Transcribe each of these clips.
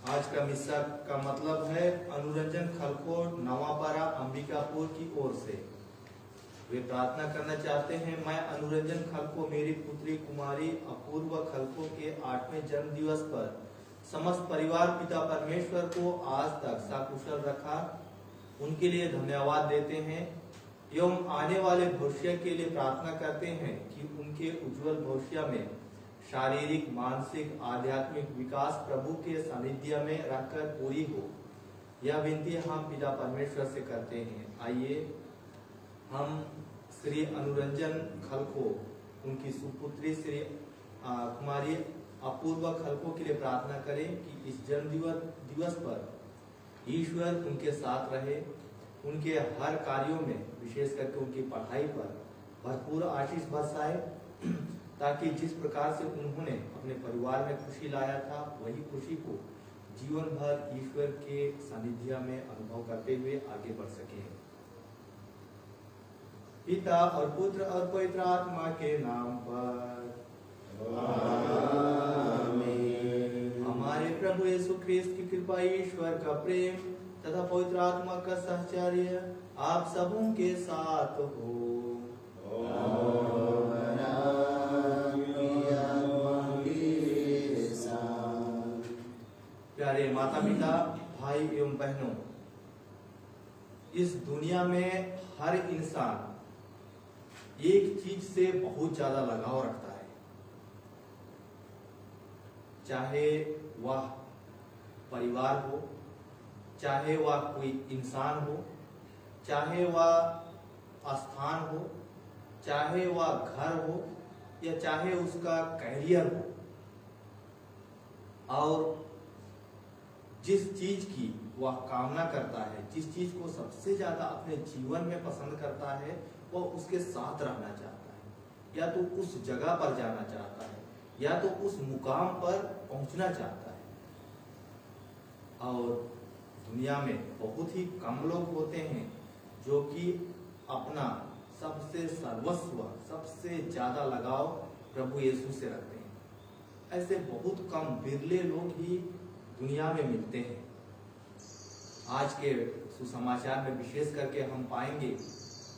आज का मिस्सा का मतलब है अनुरंजन खलको नवापारा अंबिकापुर की ओर से। वे प्रार्थना करना चाहते हैं, मैं अनुरंजन खलको मेरी पुत्री कुमारी अपूर्व खलको के 8वें जन्म दिवस पर समस्त परिवार पिता परमेश्वर को आज तक सकुशल रखा, उनके लिए धन्यवाद देते हैं एवं आने वाले भविष्य के लिए प्रार्थना करते हैं कि उनके उज्जवल भविष्य में शारीरिक, मानसिक, आध्यात्मिक विकास प्रभु के सानिध्य में रहकर पूरी हो। यह विनती हम पिता परमेश्वर से करते हैं। आइए हम श्री अनुरंजन खलको, उनकी सुपुत्री श्री कुमारी अपूर्व खलको के लिए प्रार्थना करें कि इस जन्म दिवस पर ईश्वर उनके साथ रहे, उनके हर कार्यों में, विशेष करके उनकी पढ़ाई पर भरपूर आशीष बरसाए, ताकि जिस प्रकार से उन्होंने अपने परिवार में खुशी लाया था, वही खुशी को जीवन भर ईश्वर के सानिध्य में अनुभव करते हुए आगे बढ़ सके। पिता और पुत्र और पवित्र आत्मा के नाम पर आमीन। हमारे प्रभु यीशु ख्रिस्त की कृपा, ईश्वर का प्रेम तथा पवित्र आत्मा का सहचर्य आप सबों के साथ हो। प्यारे माता पिता, भाई एवं बहनों, इस दुनिया में हर इंसान एक चीज से बहुत ज्यादा लगाव रखता है, चाहे वह परिवार हो, चाहे वह कोई इंसान हो, चाहे वह स्थान हो, चाहे वह घर हो, या चाहे उसका कैरियर हो। और जिस चीज की वह कामना करता है, जिस चीज को सबसे ज्यादा अपने जीवन में पसंद करता है, वह उसके साथ रहना चाहता है, या तो उस जगह पर जाना चाहता है, या तो उस मुकाम पर पहुंचना चाहता है। और दुनिया में बहुत ही कम लोग होते हैं जो कि अपना सबसे सर्वस्व, सबसे ज्यादा लगाव प्रभु यीशु से रखते हैं। ऐसे बहुत कम बिरले लोग ही दुनिया में मिलते हैं। आज के सुसमाचार में विशेष करके हम पाएंगे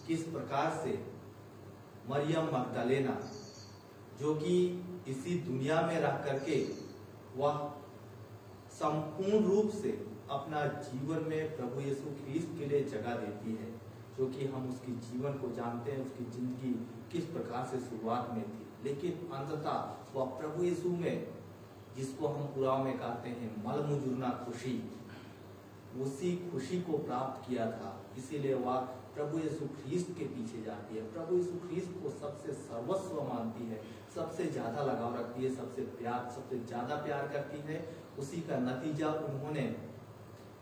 किस प्रकार से मरियम मगदलेना, जो कि इसी दुनिया में रह करके वह संपूर्ण रूप से अपना जीवन में प्रभु यीशु ख्रिस्त के लिए जगह देती है, जो कि हम उसकी जीवन को जानते हैं, उसकी जिंदगी किस प्रकार से शुरुआत में थी। लेकिन अंततः वह प्रभु यीशु में, जिसको हम पुराव में कहते हैं मल मुजुरना खुशी, उसी खुशी को प्राप्त किया था। इसीलिए वह प्रभु यीशु ख्रीस्त के पीछे जाती है, प्रभु यीशु ख्रीस्त को सबसे सर्वस्व मानती है, सबसे ज्यादा लगाव रखती है, सबसे ज्यादा प्यार करती है। उसी का नतीजा उन्होंने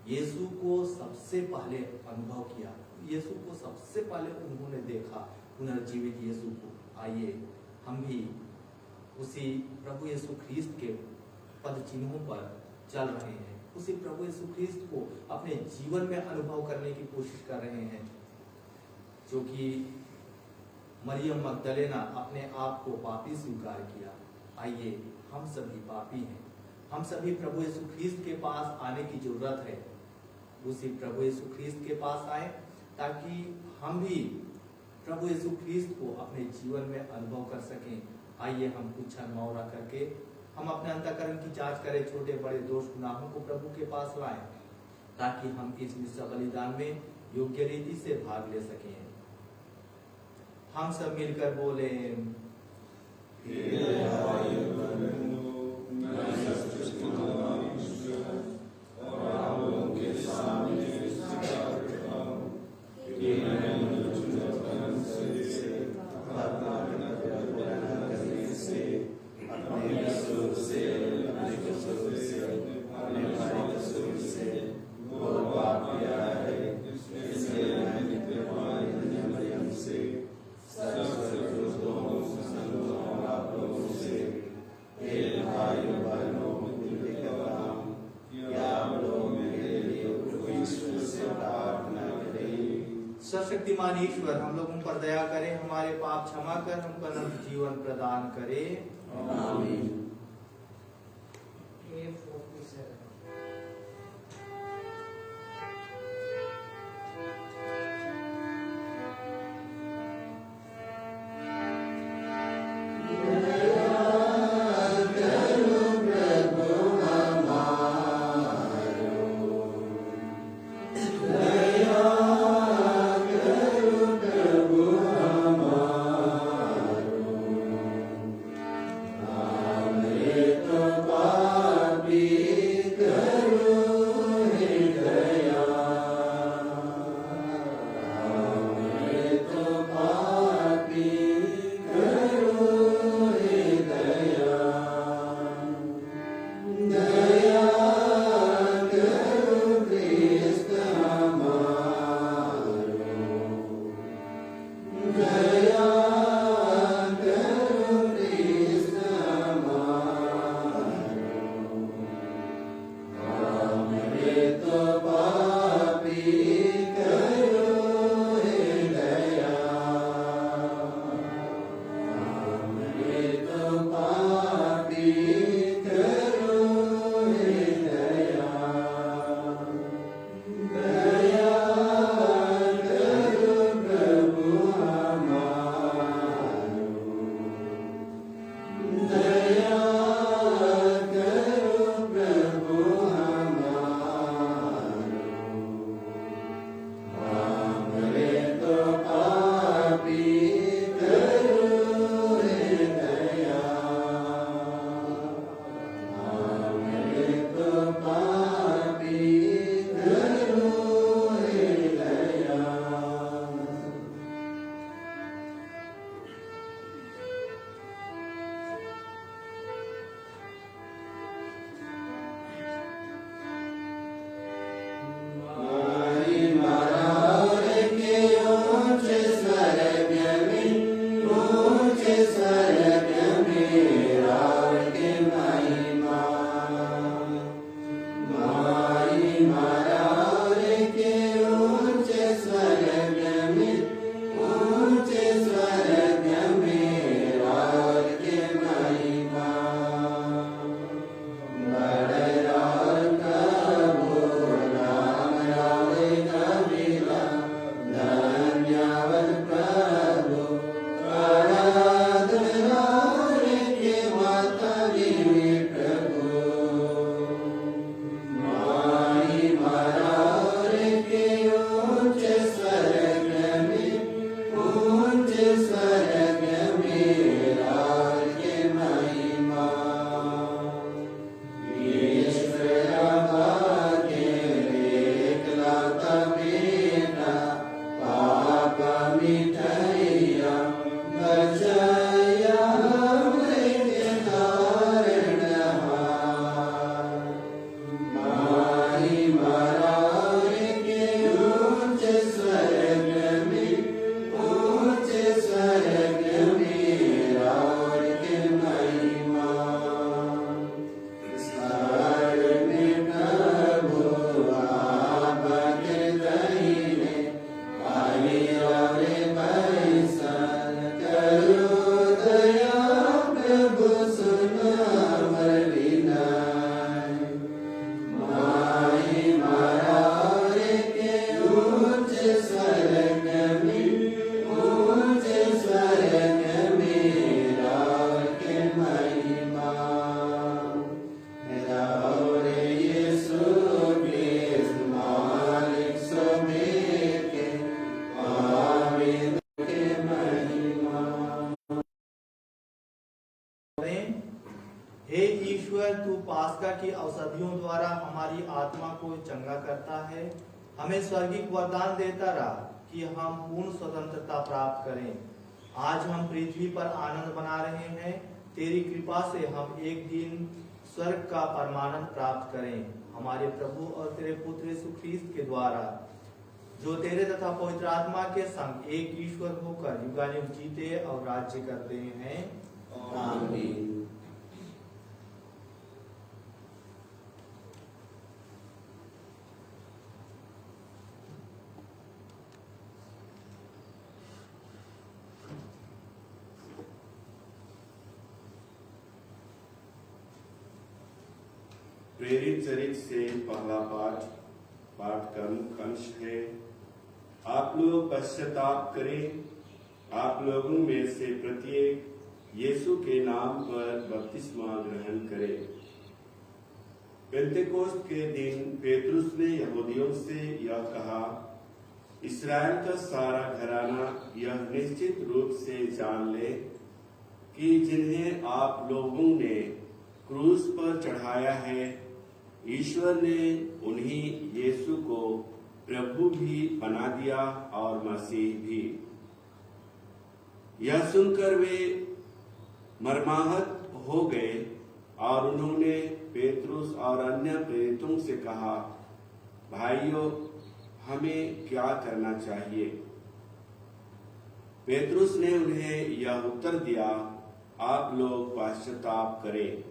यीशु को सबसे पहले अनुभव किया, यीशु को सबसे पहले उन्होंने देखा, पुनर्जीवित यीशु को। आइए हम भी उसी प्रभु यीशु ख्रीस्त के पद चिन्हों पर चल रहे हैं, उसी प्रभु यीशु ख्रीस्त को अपने जीवन में अनुभव करने की कोशिश कर रहे हैं, जो कि मरियम मगदलेना अपने आप को पापी स्वीकार किया। आइए हम सभी पापी हैं, हम सभी प्रभु यीशु ख्रीस्त के पास आने की जरूरत है। उसी प्रभु यीशु ख्रीस्त के पास आए ताकि हम भी प्रभु यीशु ख्रीस्त को अपने जीवन में अनुभव कर सकें। आइए हम कुछ क्षण मौन रख करके हम अपने अंतःकरण की जांच करें, छोटे बड़े दोष गुनाहों को प्रभु के पास लाएं, ताकि हम इस निस्सा बलिदान में योग्य रीति से भाग ले सकें। हम सब मिलकर बोले, सर्वशक्तिमान ईश्वर हम लोगों पर दया करे, हमारे पाप क्षमा कर हमको अनंत जीवन प्रदान करे। आमीन। हे ईश्वर, तू पास्का की औषधियों द्वारा हमारी आत्मा को चंगा करता है। हमें स्वर्गीय वरदान देता रहा कि हम पूर्ण स्वतंत्रता प्राप्त करें। आज हम पृथ्वी पर आनंद मना रहे हैं। तेरी कृपा से हम एक दिन स्वर्ग का परमानंद प्राप्त करें, हमारे प्रभु और तेरे पुत्र यीशु ख्रीस्त के द्वारा, जो तेरे तथा पवित्र आत्मा के संग एक ईश्वर होकर युगानुग जीते और राज्य करते हैं। आमीन। प्रेरित चरित्र से पहला पाठ का मुख्य अंश है। आप लोग पश्चाताप करें, आप लोगों में से प्रत्येक यीशु के नाम पर बपतिस्मा ग्रहण करे। पेंतेकोस्त के दिन पेतरुस ने यहूदियों से यह कहा, इस्राएल का सारा घराना यह निश्चित रूप से जान ले कि जिन्हें आप लोगों ने क्रूस पर चढ़ाया है, ईश्वर ने उन्हीं यीशु को प्रभु भी बना दिया और मसीह भी। यह सुनकर वे मर्माहत हो गए और उन्होंने पेतरुस और अन्य प्रेरितों से कहा, भाइयों, हमें क्या करना चाहिए? पेतरुस ने उन्हें यह उत्तर दिया, आप लोग पश्चाताप करें।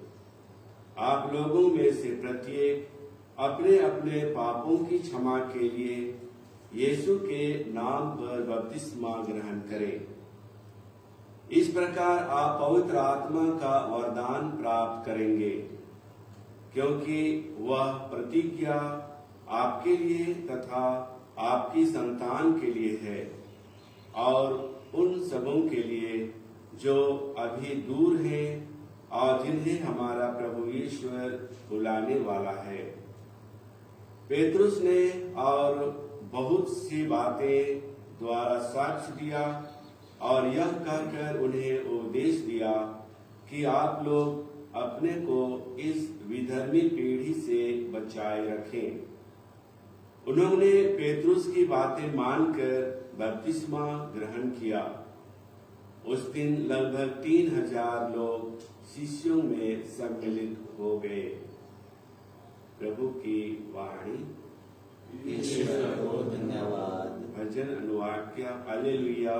आप लोगों में से प्रत्येक अपने अपने पापों की क्षमा के लिए यीशु के नाम पर बपतिस्मा ग्रहण करें। इस प्रकार आप पवित्र आत्मा का वरदान प्राप्त करेंगे, क्योंकि वह प्रतिज्ञा आपके लिए तथा आपकी संतान के लिए है और उन सबों के लिए जो अभी दूर हैं और जिन्हें हमारा प्रभु ईश्वर बुलाने वाला है। पेतरुस ने और बहुत सी बातें द्वारा साक्ष्य दिया और यह कहकर उन्हें उपदेश दिया कि आप लोग अपने को इस विधर्मी पीढ़ी से बचाए रखें। उन्होंने पेतरुस की बातें मानकर बपतिस्मा ग्रहण किया। उस दिन लगभग 3000 लोग शिष्यों में सम्मिलित हो गए। प्रभु की वाणी। ईश्वर को धन्यवाद। भजन अनुवाक्य। Hallelujah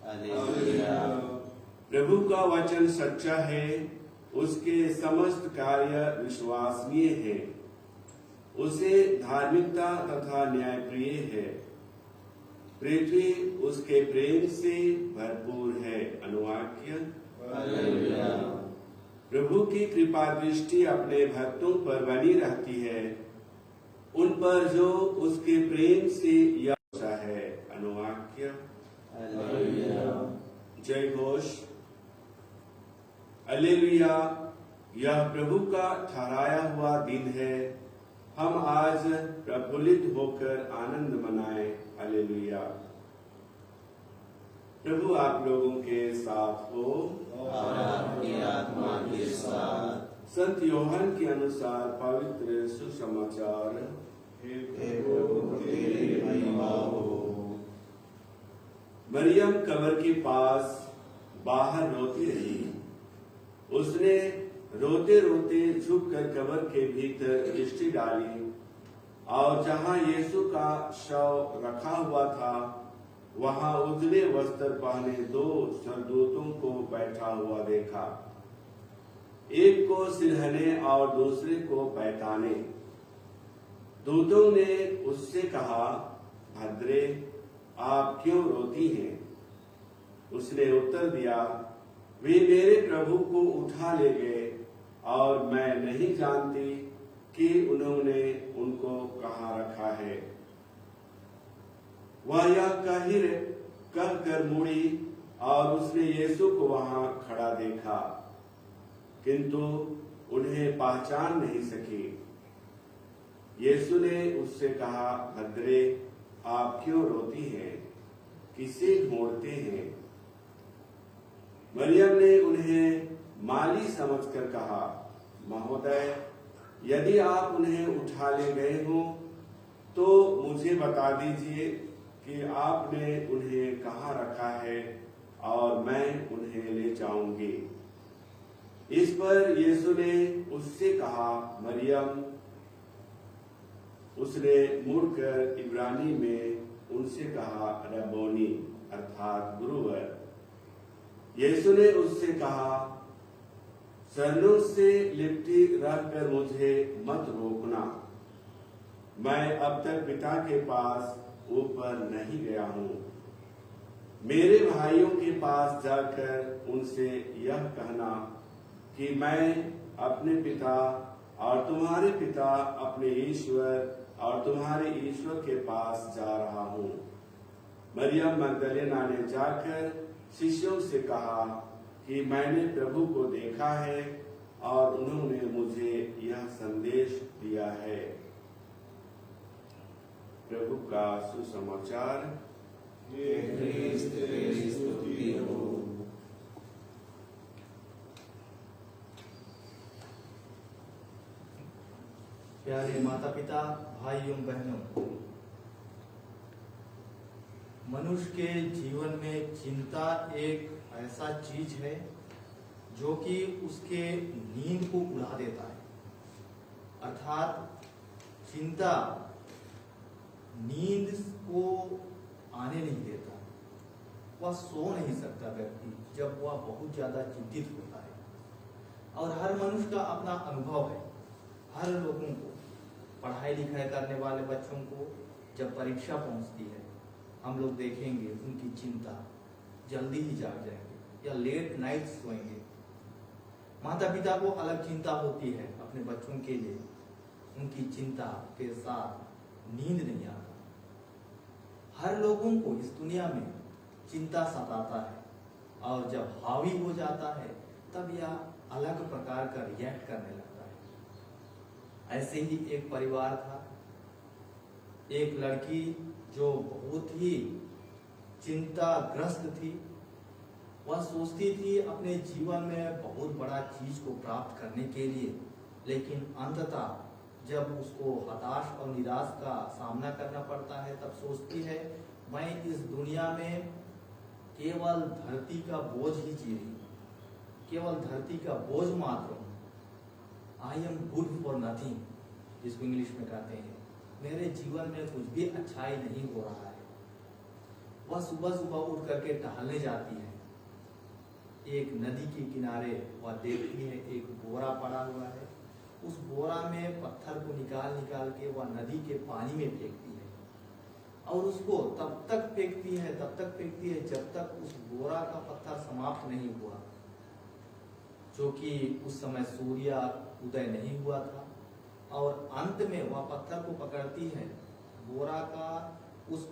hallelujah. प्रभु का वचन सच्चा है, उसके समस्त कार्य विश्वसनीय है, उसे धार्मिकता तथा न्यायप्रिय है। पृथ्वी उसके प्रेम से भरपूर है। अनुवाक्य। हालेलुया। प्रभु की कृपा दृष्टि अपने भक्तों पर बनी रहती है, उन पर जो उसके प्रेम से यशा है। अनुवाक्य। हालेलुया। जय घोष। हालेलुया। यह प्रभु का ठहराया हुआ दिन है। हम आज प्रफुल्लित होकर आनंद मनाएं। हालेलुया। प्रभु आप लोगों के साथ हो और आपकी आत्मा के साथ। संत योहन के अनुसार पवित्र सुसमाचार। हे प्रभु तेरी महिमा हो। मरियम कब्र के पास बाहर रोती रही। उसने रोते रोते झुककर कब्र के भीतर दृष्टि डाली और जहां यीशु का शव रखा हुआ था, वहां उजले वस्त्र पहने 2 स्वर्गदूतों को बैठा हुआ देखा, एक को सिरहने और दूसरे को पैताने। दूतों ने उससे कहा, भद्रे, आप क्यों रोती हैं? उसने उत्तर दिया, वे मेरे प्रभु को उठा ले गए और मैं नहीं जानती कि उन्होंने उनको कहाँ रखा है। वह यह कहकर मुड़ी और उसने यीशु को वहां खड़ा देखा, किंतु उन्हें पहचान नहीं सकी। यीशु ने उससे कहा, भद्रे, आप क्यों रोती हैं? किसे ढूंढते हैं? मरियम ने उन्हें माली समझकर कहा, महोदय, यदि आप उन्हें उठा ले गए हो तो मुझे बता दीजिए कि आपने उन्हें कहाँ रखा है और मैं उन्हें ले जाऊंगी। इस पर यीशु ने उससे कहा, मरियम। उसने मुड़कर इब्रानी में उनसे कहा, रब्बोनी, अर्थात गुरुवर। यीशु ने उससे कहा, चरणों से लिपटी रहकर मुझे मत रोकना। मैं अब तक पिता के पास ऊपर नहीं गया हूँ। मेरे भाइयों के पास जाकर उनसे यह कहना कि मैं अपने पिता और तुम्हारे पिता, अपने ईश्वर और तुम्हारे ईश्वर के पास जा रहा हूँ। मरियम मगदलेना ने जाकर शिष्यों से कहा कि मैंने प्रभु को देखा है और उन्होंने मुझे यह संदेश दिया है। प्रभु का सुसमाचार। हे ख्रीस्त, तेरी स्तुति हो। प्यारे माता पिता, भाई एवं बहनों, मनुष्य के जीवन में चिंता एक ऐसा चीज है जो कि उसके नींद को उड़ा देता है। अर्थात चिंता नींद को आने नहीं देता। वह सो नहीं सकता व्यक्ति जब वह बहुत ज्यादा चिंतित होता है। और हर मनुष्य का अपना अनुभव है। हर लोगों को, पढ़ाई लिखाई करने वाले बच्चों को जब परीक्षा पहुंचती है, हम लोग देखेंगे उनकी चिंता, जल्दी ही जाग जाएंगे या लेट नाइट सोएंगे। माता पिता को अलग चिंता होती है अपने बच्चों के लिए, उनकी चिंता के साथ नींद नहीं आता। हर लोगों को इस दुनिया में चिंता सताता है और जब हावी हो जाता है तब यह अलग प्रकार का रिएक्ट करने लगता है। ऐसे ही एक परिवार था, एक लड़की जो बहुत ही चिंताग्रस्त थी। वह सोचती थी अपने जीवन में बहुत बड़ा चीज को प्राप्त करने के लिए, लेकिन अंततः जब उसको हताश और निराश का सामना करना पड़ता है तब सोचती है, मैं इस दुनिया में केवल धरती का बोझ ही जी रही, केवल धरती का बोझ मात्र हूँ। I am good for nothing, जिसको इंग्लिश में कहते हैं। मेरे जीवन में कुछ भी अच्छाई नहीं हो रहा है। वह सुबह सुबह उठ करके टहलने जाती है। एक नदी के किनारे वह देखती है एक बोरा पड़ा हुआ है। उस बोरा में पत्थर को निकाल निकाल के वह नदी के पानी में फेंकती है और उसको तब तक फेंकती है जब तक उस बोरा का पत्थर समाप्त नहीं हुआ, जो कि उस समय सूर्य उदय नहीं हुआ था। और अंत में वह पत्थर को पकड़ती है। बोरा का उस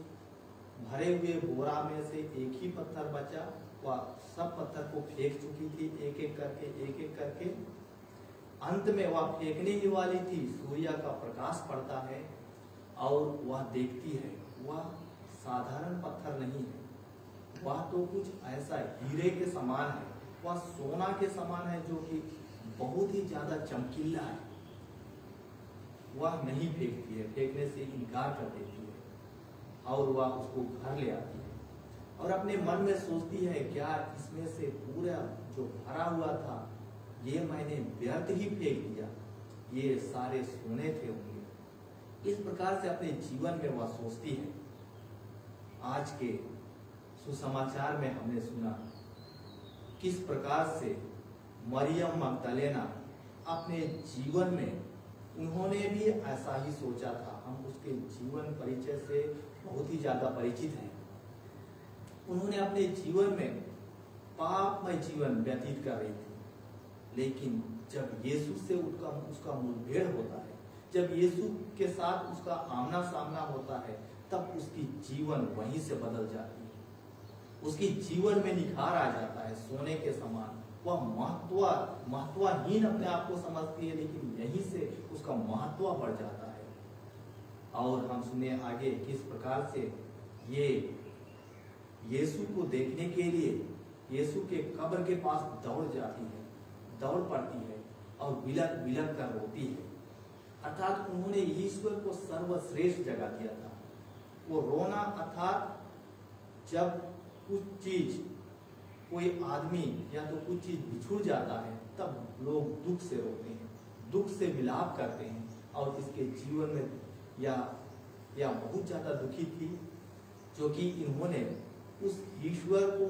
भरे हुए बोरा में से एक ही पत्थर बचा। वह सब पत्थर को फेंक चुकी थी एक एक करके। अंत में वह फेंकने ही वाली थी। सूर्य का प्रकाश पड़ता है और वह देखती है वह साधारण पत्थर नहीं है, वह तो कुछ ऐसा हीरे के समान है, वह सोना के समान है, जो कि बहुत ही ज्यादा चमकीला है। वह नहीं फेंकती है, फेंकने से इनकार कर देती है और वह उसको घर ले आती है और अपने मन में सोचती है, क्या इसमें से पूरा जो भरा हुआ था ये मैंने व्यर्थ ही फेंक दिया, ये सारे सोने थे होंगे। इस प्रकार से अपने जीवन में वह सोचती है। आज के सुसमाचार में हमने सुना किस प्रकार से मरियम मगदलेना अपने जीवन में उन्होंने भी ऐसा ही सोचा था। हम उसके जीवन परिचय से बहुत ही ज्यादा परिचित हैं। उन्होंने अपने जीवन में पापमय जीवन व्यतीत कर रही थी, लेकिन जब यीशु से उसका मुठभेड़ होता है, जब यीशु के साथ उसका आमना सामना होता है, तब उसकी जीवन वहीं से बदल जाती है। उसकी जीवन में निखार आ जाता है सोने के समान। वह महत्वहीन अपने आप को समझती है, लेकिन यहीं से उसका महत्व बढ़ जाता है। और हम सुने आगे किस प्रकार से ये यीशु को देखने के लिए यीशु के कब्र के पास दौड़ जाती है, दौड़ पड़ती है और बिलक बिलक कर रोती है। अर्थात उन्होंने ईश्वर को सर्वश्रेष्ठ जगह दिया था। वो रोना अर्थात जब कुछ चीज, कोई आदमी या तो कुछ चीज बिछुड़ जाता है तब लोग दुख से रोते हैं, दुख से विलाप करते हैं। और इसके जीवन में या बहुत ज्यादा दुखी थी, जो कि इन्होंने उस ईश्वर को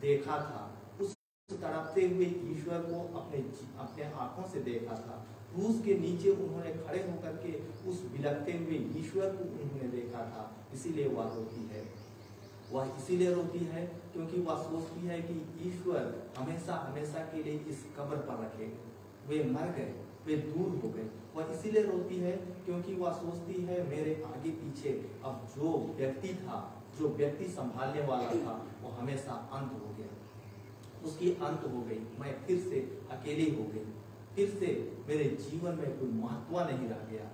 देखा था, उस तड़पते हुए ईश्वर को अपने आंखों से देखा था। क्रूस के नीचे उन्होंने खड़े होकर के उस बिलखते हुए ईश्वर को उन्होंने देखा था, इसीलिए वह रोती है। वह इसीलिए रोती है क्योंकि वह सोचती है कि ईश्वर हमेशा हमेशा के लिए इस कब्र पर रखेगा। वे मर गए, वे दूर हो गए। वह इसीलिए रोती है क्योंकि वह सोचती है मेरे आगे पीछे अब जो व्यक्ति था, जो व्यक्ति संभालने वाला था, वो हमेशा अंत हो गया, उसकी अंत हो गई। मैं फिर से अकेली हो गई, फिर से मेरे जीवन में कोई महत्व नहीं रह गया।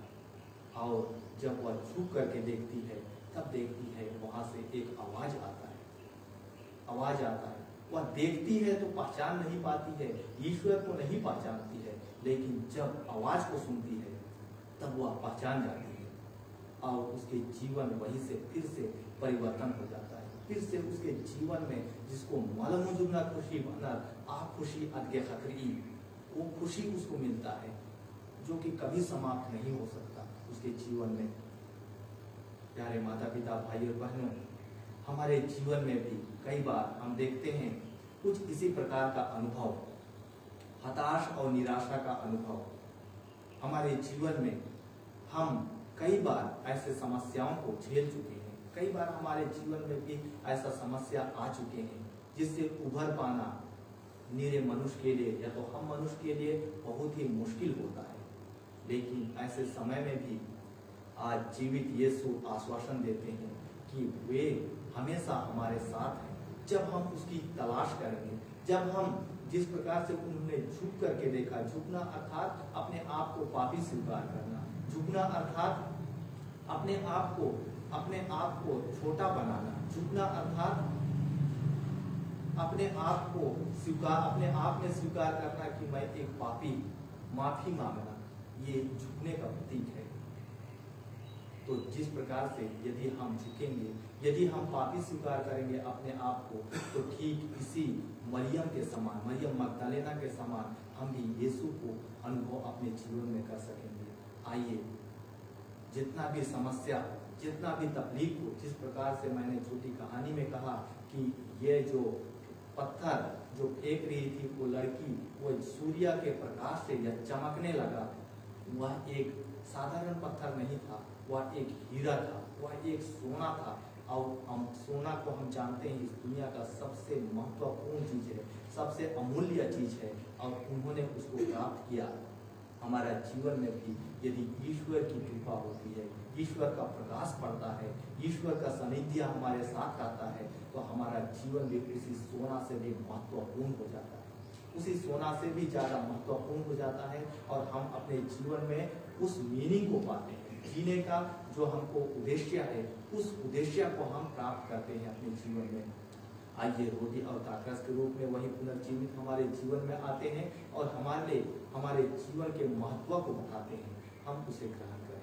और जब वह झुक करके देखती है तब देखती है वहां से एक आवाज आता है, आवाज आता है। वह देखती है तो पहचान नहीं पाती है, ईश्वर को नहीं पहचानती है, लेकिन जब आवाज को सुनती है तब वह पहचान जाती है और उसके जीवन वहीं से फिर से परिवर्तन हो जाता है। फिर से उसके जीवन में जिसको मलमुजुगना खुशी बनर आ खुशी अद्गे खतरी, वो खुशी उसको मिलता है जो कि कभी समाप्त नहीं हो सकता उसके जीवन में। प्यारे माता पिता, भाई और बहनों, हमारे जीवन में भी कई बार हम देखते हैं कुछ इसी प्रकार का अनुभव, हताश और निराशा का अनुभव। हमारे जीवन में हम कई बार ऐसे समस्याओं को झेल चुके हैं, कई बार हमारे जीवन में भी ऐसा समस्या आ चुके हैं जिससे उभर पाना निरे मनुष्य के लिए या तो हम मनुष्य के लिए बहुत ही मुश्किल होता है। लेकिन ऐसे समय में भी आज जीवित यीशु आश्वासन देते हैं कि वे हमेशा हमारे साथ हैं। जब हम उसकी तलाश करेंगे, जब हम जिस प्रकार से उन्होंने झुक करके देखा, झुकना अर्थात अपने आप को पापी स्वीकार करना, झुकना अर्थात अपने आप को छोटा बनाना, झुकना अर्थात अपने आप में स्वीकार करना कि मैं एक पापी, माफी मांगना, ये झुकने का प्रतीक है। तो जिस प्रकार से यदि हम झुकेंगे, यदि हम पापी स्वीकार करेंगे अपने आप को, तो ठीक इसी मरियम के समान, मरियम मगदलेना के समान हम भी यीशु को अनुभव अपने जीवन में कर सकेंगे। आइए, जितना भी समस्या, जितना भी तकलीफ हो, जिस प्रकार से मैंने छोटी कहानी में कहा कि ये जो पत्थर जो फेंक रही थी वो लड़की, वो सूर्य के प्रकाश से यह चमकने लगा, वह एक साधारण पत्थर नहीं था, वह एक हीरा था, वह एक सोना था। और हम सोना को हम जानते हैं इस दुनिया का सबसे महत्वपूर्ण चीज है, सबसे अमूल्य चीज है, और उन्होंने उसको प्राप्त किया। हमारा जीवन में भी यदि ईश्वर की कृपा होती है, ईश्वर का प्रकाश पड़ता है, ईश्वर का सानिध्य हमारे साथ आता है, तो हमारा जीवन भी उसी सोना से भी महत्वपूर्ण हो जाता है, उसी सोना से भी ज्यादा महत्वपूर्ण हो जाता है। और हम अपने जीवन में उस मीनिंग को पाते हैं, जीने का जो हमको उद्देश्य है, उस उद्देश्य को हम प्राप्त करते हैं अपने जीवन में। आइए, रोटी और ताकस के रूप में वही पुनर्जीवित हमारे जीवन में आते हैं और हमारे जीवन के महत्व को बताते हैं। हम उसे ग्रहण करें।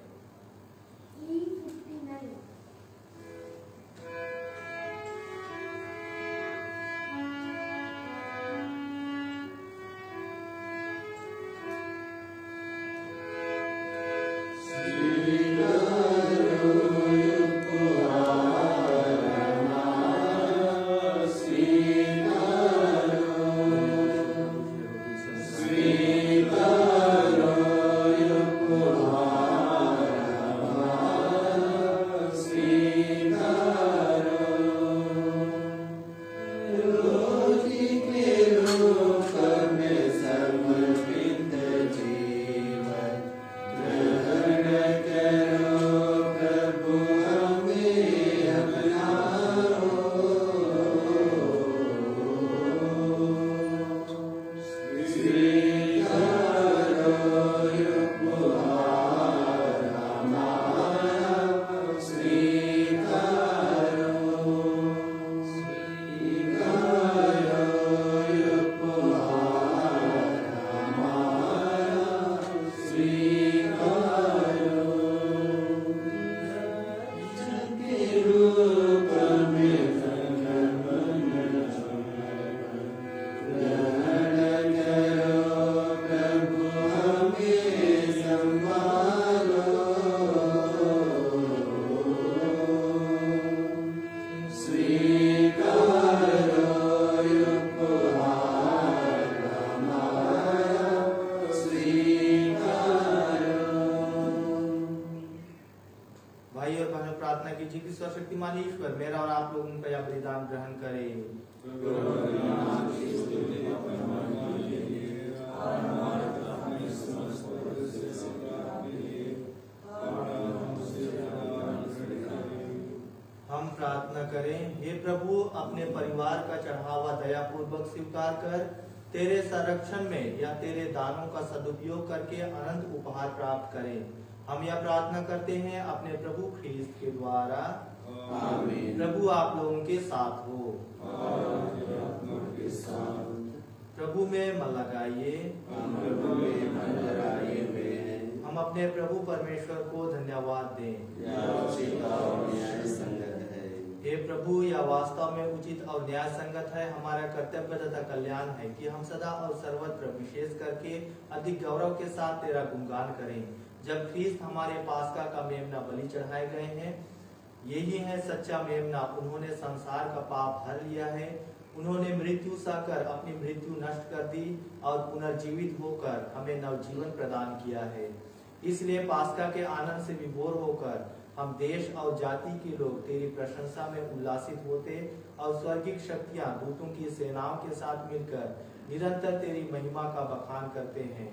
कीजिए कि सर्वशक्तिमान ईश्वर मेरा और आप लोगों का यह बलिदान ग्रहण करे। हम प्रार्थना करें। हे प्रभु, अपने परिवार का चढ़ावा दयापूर्वक स्वीकार कर तेरे संरक्षण में या तेरे दानों का सदुपयोग करके अनंत उपहार प्राप्त करें। हम यह प्रार्थना करते हैं अपने प्रभु ख्रीस्त के द्वारा। आमीन। प्रभु आप लोगों के साथ हो। प्रभु में मन लगाइए। हम अपने प्रभु परमेश्वर को धन्यवाद दें। हे प्रभु, यह वास्तव में उचित और न्याय संगत है, हमारा कर्तव्य तथा कल्याण है कि हम सदा और सर्वत्र विशेष करके अधिक गौरव के साथ तेरा गुणगान करें। जब ख्रीस्त हमारे पास्का का मेमना बलि चढ़ाए गए हैं, यही है सच्चा मेमना। उन्होंने संसार का पाप हर लिया है। उन्होंने मृत्यु सहकर अपनी मृत्यु नष्ट कर दी और पुनर्जीवित होकर हमें नवजीवन प्रदान किया है। इसलिए पास्का के आनंद से विभोर होकर हम देश और जाति के लोग तेरी प्रशंसा में उल्लासित होते और स्वर्गिक शक्तियां दूतों की सेनाओं के साथ मिलकर निरंतर तेरी महिमा का बखान करते हैं।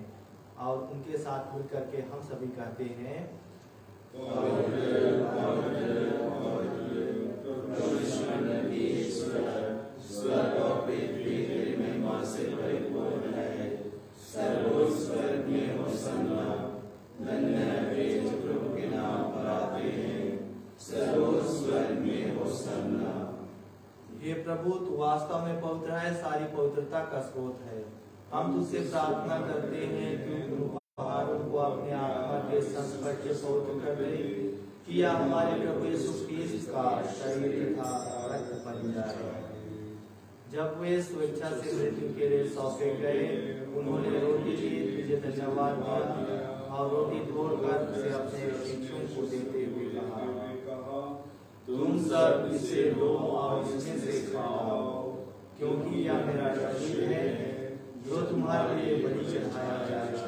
और उनके साथ मिलकर के हम सभी कहते हैं, हे प्रभु, तू वास्तव में पवित्र है, सारी पवित्रता का स्रोत है। हम तुझसे प्रार्थना करते हैं कि तू पहाड़ों को अपने आत्मा के संस्पर्श से पवित्र कर दे, कि यह हमारे प्रभु यीशु ख्रीस्त का शरीर तथा रक्त बन जाए। जब वे स्वेच्छा से मृत्यु के लिए सौंपे गए, उन्होंने रोटी ली, तुझे धन्यवाद दिया और रोटी तोड़कर उसे अपने शिष्यों को देते हुए कहा, तुम सब इसे लो और इसमें से खाओ, क्योंकि यह मेरा शरीर है जो तुम्हारे लिए बलि चढ़ाया जाएगा।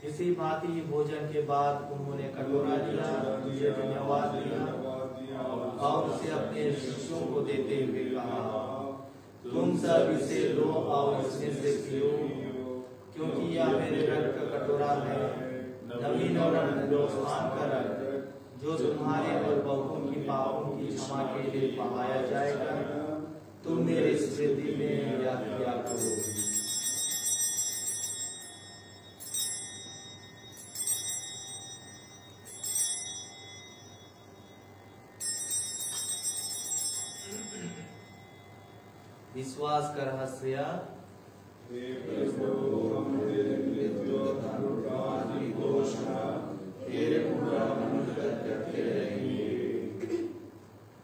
इसी भांति भोजन के बाद उन्होंने कटोरा लिया, तुझे धन्यवाद दिया और उसे अपने शिष्यों को देते हुए कहा, तुम सब इसे लो और इसमें से पियो, क्योंकि यह मेरे रक्त का कटोरा है, नवीन और निर्दोषवान का रक्त, जो तुम्हारे और बहुओं की पापों की क्षमा के लिए बहाया जाएगा। तुम मेरी स्मृति में याद किया करो। विश्वास का रहस्य।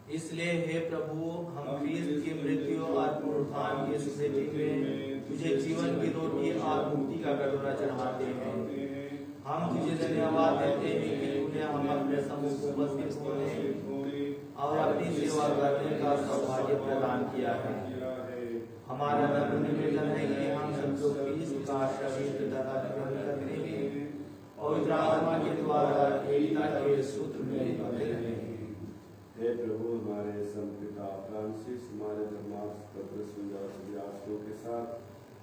इसलिए हे प्रभु, हम ख्रीस्त की मृत्यु और पुनरुत्थान की स्मृति में तुझे जीवन की रोटी और मुक्ति का कटोरा चढ़ाते हैं। हम तुझे धन्यवाद देते हैं कि तूने हम अपने सम्मुख उपस्थित होने और अपनी सेवा करने का सौभाग्य प्रदान किया है। हमारा नम्र निवेदन है कि हम सब लोग ख्रीस्त का शरीर तथा ग्रहण करने में पवित्र आत्मा के द्वारा एकता के सूत्र में बंधे रहें। हे प्रभु, हमारे संपिता फ्रांसिस, हमारे धर्मास्पद के साथ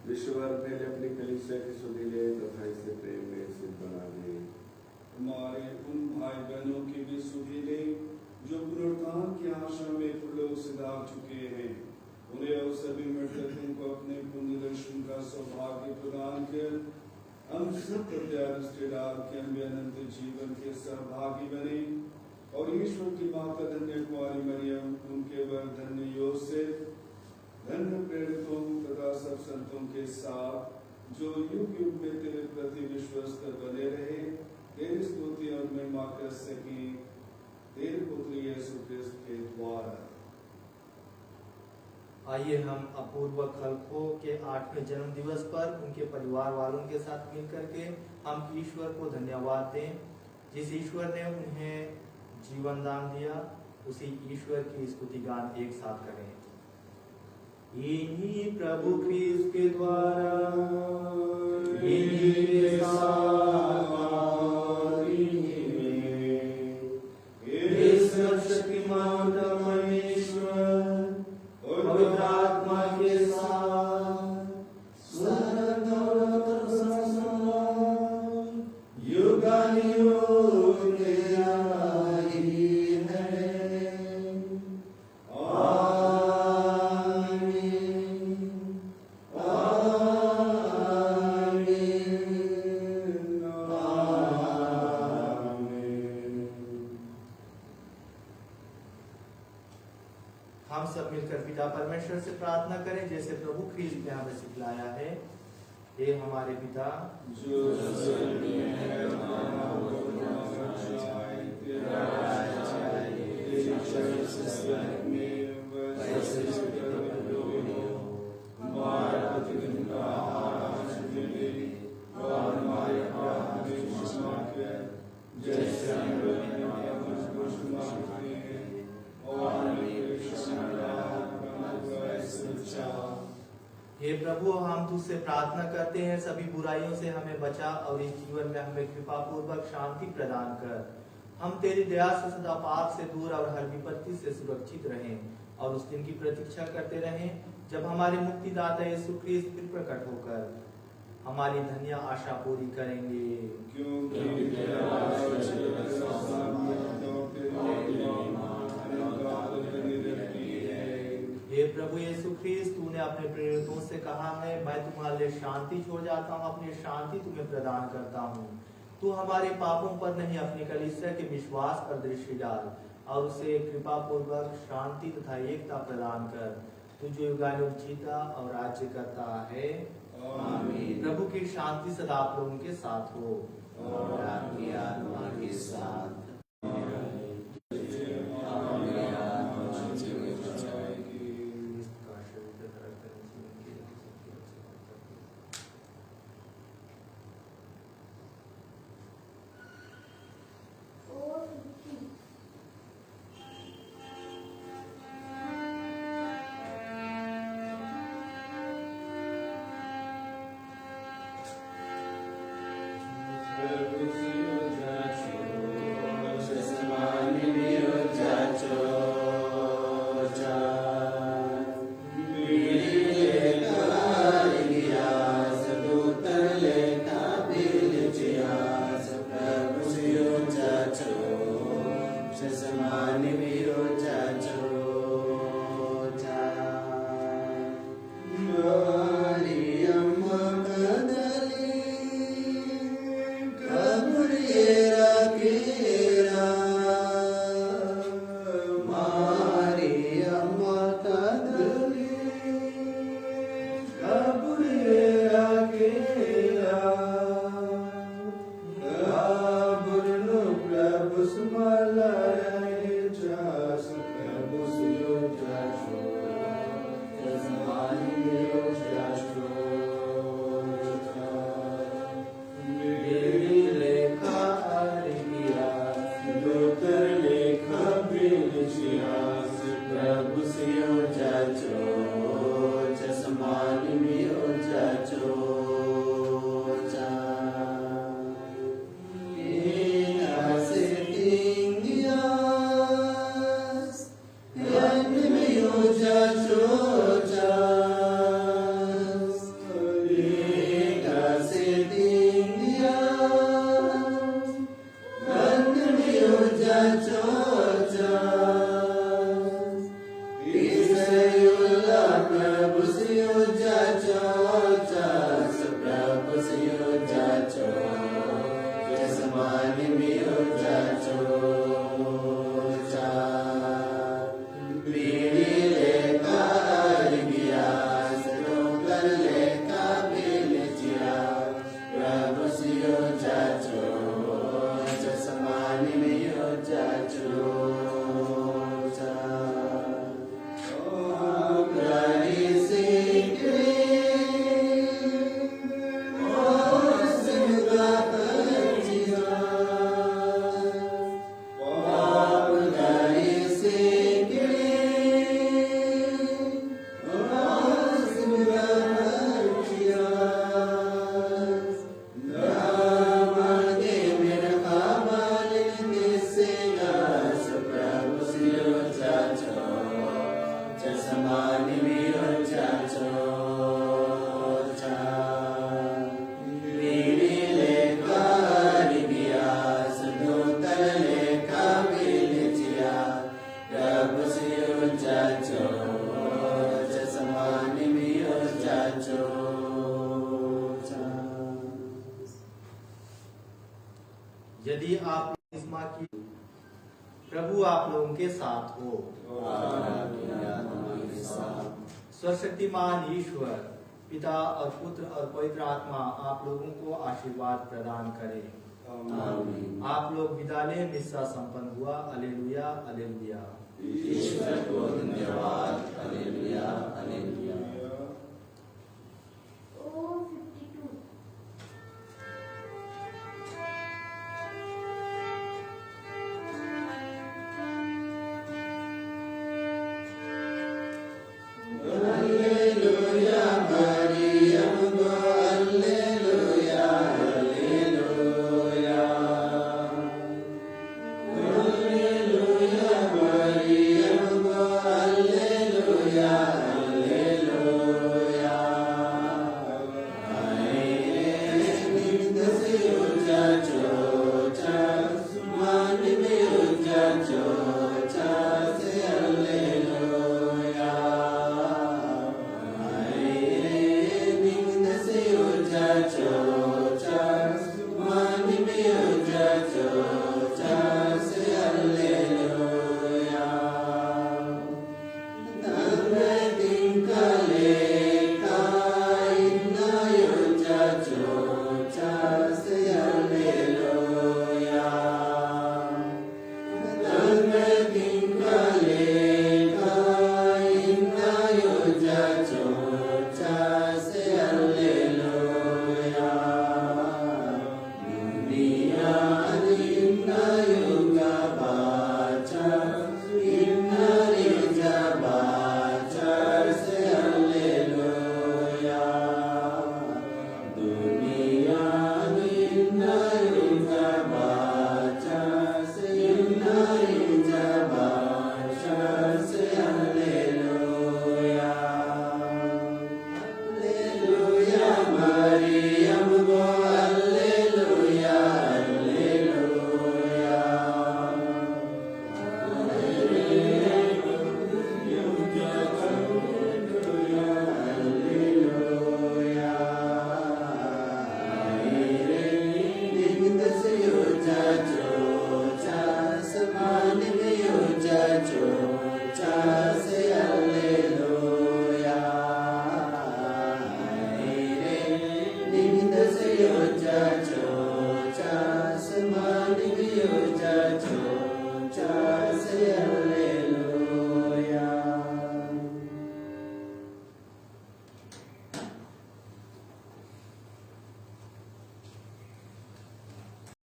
विश्वभर में अपनी कलीसिया की सुधि ले तथा इसे प्रेम में सिद्ध बना दे। हमारे उन भाई बहनों की भी सुधि ले जो पुनरुत्थान की आशा में पुरलोक से दाग चुके हैं। उन्हें और सभी मृतकों को अपने पुण्य दर्शन का सौभाग्य प्रदान कर हम सब प्रत्याशित डाल के हम अनंत जीवन के सहभागी बने और ईश्वर की माता धन्य कुमारी मरियम, उनके वर धन्य योसेफ, धन्य प्रेरितों तथा सब संतों के साथ जो युग युग में तेरे प्रति विश्वस्त बने रहे, तेरी स्तुति और महिमा कर सकी तेरे पुत्र यीशु क्रिस्त के द्वारा। आइए हम अपूर्व खलको के 8वें जन्म दिवस पर उनके परिवार वालों के साथ मिलकर के हम ईश्वर को धन्यवाद दें। जिस ईश्वर ने उन्हें जीवन दान दिया, उसी ईश्वर की स्तुति गान एक साथ करें। इन्हीं प्रभु ख्रीस्त के द्वारा इन्हीं के साथ और इन्हीं में हे सर्वशक्तिमान परमेश्वर पवित्र आत्मा के साथ स्वर्ग और संसार युगानुयुग तेरी है। हम सब मिलकर पिता परमेश्वर से प्रार्थना करें जैसे प्रभु ख्रीस्त ने हमें सिखलाया है। हे हमारे पिता जो स्वर्ग में है, तेरा राज्य आए, तेरी इच्छा स्वर्ग में वैसे पृथ्वी में हो। हमारा प्रतिदिन का आहार आज हमें दे, और हमारे अपराध हमें क्षमा कर, जैसे हम मुझको क्षमा करते हैं, और हमें परीक्षा में डाल, परंतु ऐसे बचा। हे प्रभु हम तुझसे प्रार्थना करते हैं सभी बुराइयों से हमें बचा और इस जीवन में हमें कृपा पूर्वक शांति प्रदान कर। हम तेरी दया से सदा पाप से दूर और हर विपत्ति से सुरक्षित रहें और उस दिन की प्रतीक्षा करते रहें जब हमारे मुक्तिदाता यीशु ख्रीस्त फिर प्रकट होकर हमारी धन्य आशा पूरी करेंगे। क्योंकि तेरा राज्य हे प्रभु यीशु ख्रीस्त तूने अपने प्रेरितों से कहा है मैं तुम्हारे लिए शांति छोड़ जाता हूँ, अपनी शांति तुम्हें प्रदान करता हूँ। तू हमारे पापों पर नहीं अपनी कलीसिया के विश्वास पर दृष्टि डाल और उसे कृपा पूर्वक शांति तथा एकता प्रदान कर। तू जो युगानुयुग जीता और राज्य करता है। आमीन। प्रभु की शांति सदा आप लोगों के साथ हो और आपकी आत्मा के साथ। Judge. की। प्रभु आप लोगों के साथ हो। सर्वशक्तिमान ईश्वर पिता और पुत्र और पवित्र आत्मा आप लोगों को आशीर्वाद प्रदान करे। आप लोग विदा लें। मिस्सा संपन्न हुआ। Hallelujah hallelujah. ईश्वर को धन्यवाद। Hallelujah hallelujah.